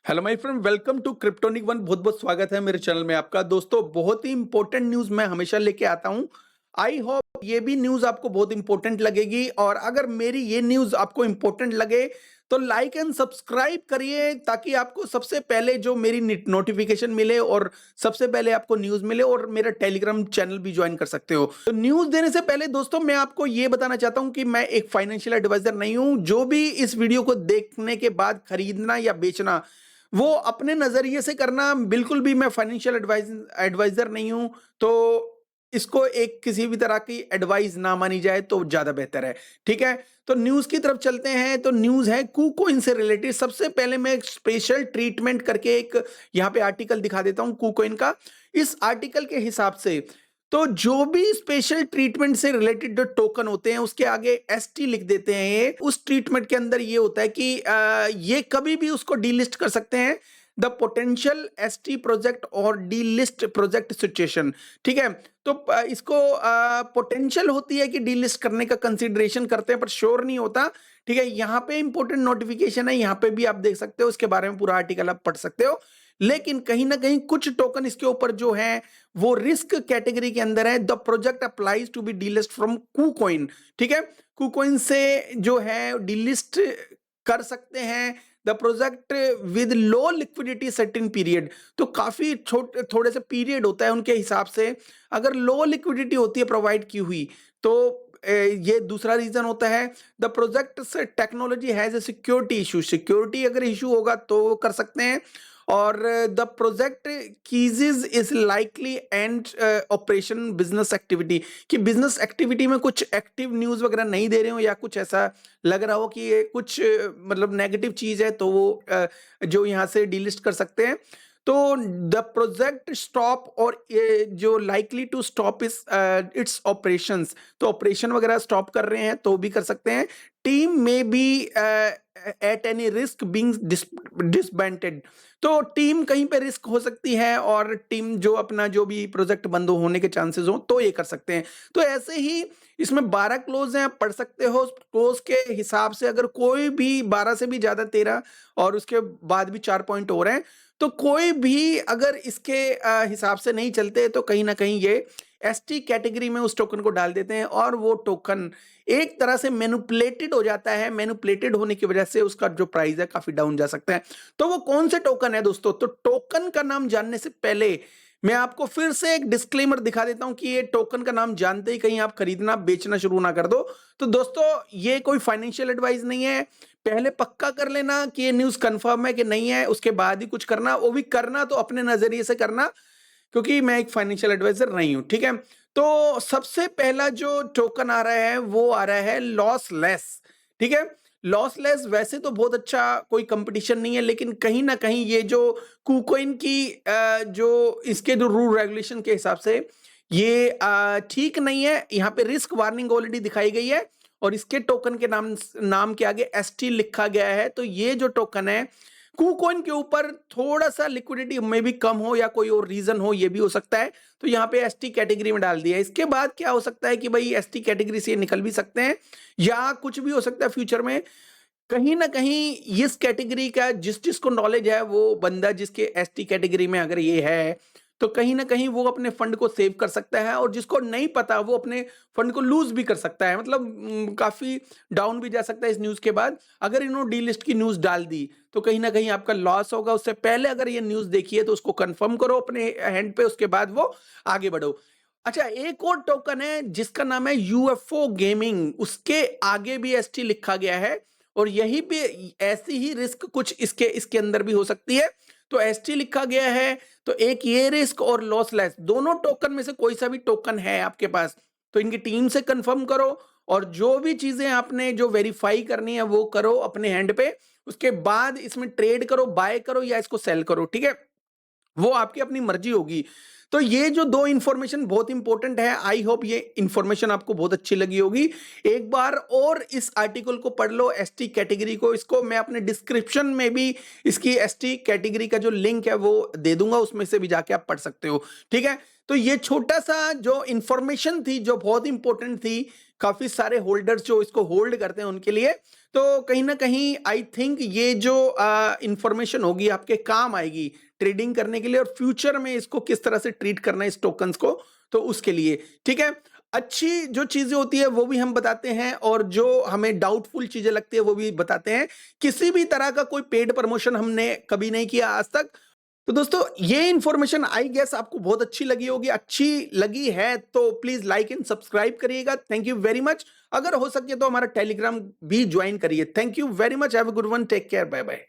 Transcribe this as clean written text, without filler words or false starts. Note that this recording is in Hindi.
Hello my friend, welcome to cryptonic one. बहुत बहुत स्वागत है मेरे चैनल में आपका। दोस्तों, बहुत ही इंपॉर्टेंट न्यूज़ मैं हमेशा लेके आता हूं। आई होप ये भी न्यूज़ आपको बहुत इंपॉर्टेंट लगेगी, और अगर मेरी ये न्यूज़ आपको इंपॉर्टेंट लगे तो लाइक एंड सब्सक्राइब करिए, ताकि आपको सबसे पहले जो मेरी नोटिफिकेशन मिले और सबसे पहले आपको न्यूज़ मिले। और मेरा टेलीग्राम चैनल भी ज्वाइन कर सकते हो। तो न्यूज़ देने से पहले दोस्तों, मैं आपको ये बताना चाहता हूं कि मैं एक फाइनेंशियल एडवाइजर नहीं हूं। जो भी इस वीडियो को देखने के बाद खरीदना या बेचना, वो अपने नजरिए से करना। बिल्कुल भी मैं फाइनेंशियल एडवाइजर नहीं हूं, तो इसको एक किसी भी तरह की एडवाइस ना मानी जाए तो ज्यादा बेहतर है। ठीक है, तो न्यूज की तरफ चलते हैं। तो न्यूज है कुकोइन से रिलेटेड। सबसे पहले मैं एक स्पेशल ट्रीटमेंट करके एक यहाँ पे आर्टिकल दिखा देता हूं कुकोइन का। इस आर्टिकल के हिसाब से तो जो भी स्पेशल ट्रीटमेंट से रिलेटेड जो टोकन होते हैं, उसके आगे एसटी लिख देते हैं। ये उस ट्रीटमेंट के अंदर ये होता है कि ये कभी भी उसको डीलिस्ट कर सकते हैं, द पोटेंशियल एसटी प्रोजेक्ट और डीलिस्ट प्रोजेक्ट सिचुएशन। ठीक है, तो इसको पोटेंशियल होती है कि डीलिस्ट करने का कंसिडरेशन करते हैं, पर श्योर नहीं होता। ठीक है, यहाँ पे इंपॉर्टेंट नोटिफिकेशन है, यहाँ पे भी आप देख सकते हो, उसके बारे में पूरा आर्टिकल आप पढ़ सकते हो। लेकिन कहीं ना कहीं कुछ टोकन इसके ऊपर जो है वो रिस्क कैटेगरी के अंदर है। The project applies to be delist from KuCoin. ठीक है, कुकोइन से जो है डीलिस्ट कर सकते हैं the project with low liquidity certain period. तो काफी छोटे थोड़े से पीरियड होता है उनके हिसाब से। अगर लो लिक्विडिटी होती है प्रोवाइड की हुई, तो ये दूसरा रीजन होता है। द प्रोजेक्ट से technology has a security issue. Security अगर इशू होगा तो वो कर सकते हैं। और द प्रोजेक्ट कीजेज is likely and operation business activity, कि बिजनेस एक्टिविटी में कुछ एक्टिव न्यूज वगैरह नहीं दे रहे हो, या कुछ ऐसा लग रहा हो कि ये कुछ मतलब नेगेटिव चीज है, तो वो जो यहाँ से डिलिस्ट कर सकते हैं। तो द प्रोजेक्ट स्टॉप, और ये जो likely to stop is its operations, तो ऑपरेशन वगैरह स्टॉप कर रहे हैं तो भी कर सकते हैं। टीम में be at any risk being disbanded. तो टीम कहीं पे रिस्क हो सकती है, और टीम जो अपना जो भी प्रोजेक्ट बंद होने के चांसेस हो तो ये कर सकते हैं। तो ऐसे ही इसमें 12 क्लोज हैं, आप पढ़ सकते हो। क्लोज के हिसाब से अगर कोई भी 12 से भी ज्यादा 13, और उसके बाद भी 4 पॉइंट हो रहे हैं, तो कोई भी अगर इसके हिसाब से नहीं चलते तो कहीं ना कहीं ये एसटी कैटेगरी में उस टोकन को डाल देते हैं, और वो टोकन एक तरह से मैनिपुलेटेड हो जाता है। मैनिपुलेटेड होने की वजह से उसका जो प्राइस है काफी डाउन जा सकता है। तो वो कौन से टोकन है दोस्तों? तो टोकन का नाम जानने से पहले मैं आपको फिर से एक डिस्क्लेमर दिखा देता हूं कि ये टोकन का नाम जानते ही कहीं आप खरीदना बेचना शुरू ना कर दो। तो दोस्तों, ये कोई फाइनेंशियल एडवाइस नहीं है। पहले पक्का कर लेना कि ये न्यूज़ कंफर्म है कि नहीं है, उसके बाद ही कुछ करना। वो भी करना तो अपने नज़रिए से करना, क्योंकि मैं एक फाइनेंशियल एडवाइजर नहीं हूं। ठीक है, तो सबसे पहला जो टोकन आ रहा है वो आ रहा है लॉसलेस। ठीक है, लॉसलेस वैसे तो बहुत अच्छा कोई कंपटीशन नहीं है, लेकिन कहीं ना कहीं ये जो कुकोइन की जो इसके जो रूल रेगुलेशन के हिसाब से ये ठीक नहीं है। यहाँ पे रिस्क वार्निंग ऑलरेडी दिखाई गई है, और इसके टोकन के नाम नाम के आगे एसटी लिखा गया है। तो ये जो टोकन है कुकोइन के ऊपर, थोड़ा सा लिक्विडिटी में भी कम हो, या कोई और रीजन हो, ये भी हो सकता है। तो यहाँ पे एसटी कैटेगरी में डाल दिया। इसके बाद क्या हो सकता है कि भाई एसटी कैटेगरी से निकल भी सकते हैं, या कुछ भी हो सकता है फ्यूचर में। कहीं ना कहीं इस कैटेगरी का जिसको नॉलेज है, वो बंदा जिसके एसटी कैटेगरी में अगर ये है, तो कहीं ना कहीं वो अपने फंड को सेव कर सकता है। और जिसको नहीं पता, वो अपने फंड को लूज भी कर सकता है। मतलब काफी डाउन भी जा सकता है इस न्यूज के बाद। अगर इन्होंने डी लिस्ट की न्यूज डाल दी तो कहीं ना कहीं आपका लॉस होगा। उससे पहले अगर ये न्यूज देखी है तो उसको कंफर्म करो अपने हैंड पे, उसके बाद वो आगे बढ़ो। अच्छा, एक और टोकन है जिसका नाम है यूएफओ गेमिंग। उसके आगे भी एसटी लिखा गया है, और यही पे ऐसी ही रिस्क कुछ इसके इसके अंदर भी हो सकती है। तो एसटी लिखा गया है, तो एक ये रिस्क और लॉसलेस, दोनों टोकन में से कोई सा भी टोकन है आपके पास, तो इनकी टीम से कंफर्म करो, और जो भी चीजें आपने जो वेरीफाई करनी है वो करो अपने हैंड पे। उसके बाद इसमें ट्रेड करो, बाय करो, या इसको सेल करो। ठीक है, वो आपकी अपनी मर्जी होगी। तो ये जो दो इंफॉर्मेशन बहुत इंपॉर्टेंट है, आई होप ये इंफॉर्मेशन आपको बहुत अच्छी लगी होगी। एक बार और इस आर्टिकल को पढ़ लो, एसटी कैटेगरी को। इसको मैं अपने डिस्क्रिप्शन में भी इसकी एसटी कैटेगरी का जो लिंक है वो दे दूंगा, उसमें से भी जाके आप पढ़ सकते हो। ठीक है, तो ये छोटा सा जो इंफॉर्मेशन थी, जो बहुत इंपॉर्टेंट थी, काफ़ी सारे होल्डर्स जो इसको होल्ड करते हैं उनके लिए। तो कहीं न कहीं आई थिंक ये जो इन्फॉर्मेशन होगी आपके काम आएगी ट्रेडिंग करने के लिए और फ्यूचर में इसको किस तरह से ट्रीट करना है इस टोकन्स को, तो उसके लिए, ठीक है? अच्छी जो चीज़ें होती है वो भी हम बताते हैं और जो हमें डाउटफुल चीज़ें लगती है वो भी बताते हैं। किसी भी तरह का कोई पेड प्रमोशन हमने कभी नहीं किया आज तक। तो दोस्तों ये इन्फॉर्मेशन आई गेस आपको बहुत अच्छी लगी होगी। अच्छी लगी है तो प्लीज़ लाइक एंड सब्सक्राइब करिएगा। Thank you very much. अगर हो सके तो हमारा टेलीग्राम भी जॉइन करिए। Thank you very much. Have a good one. Take care. Bye bye.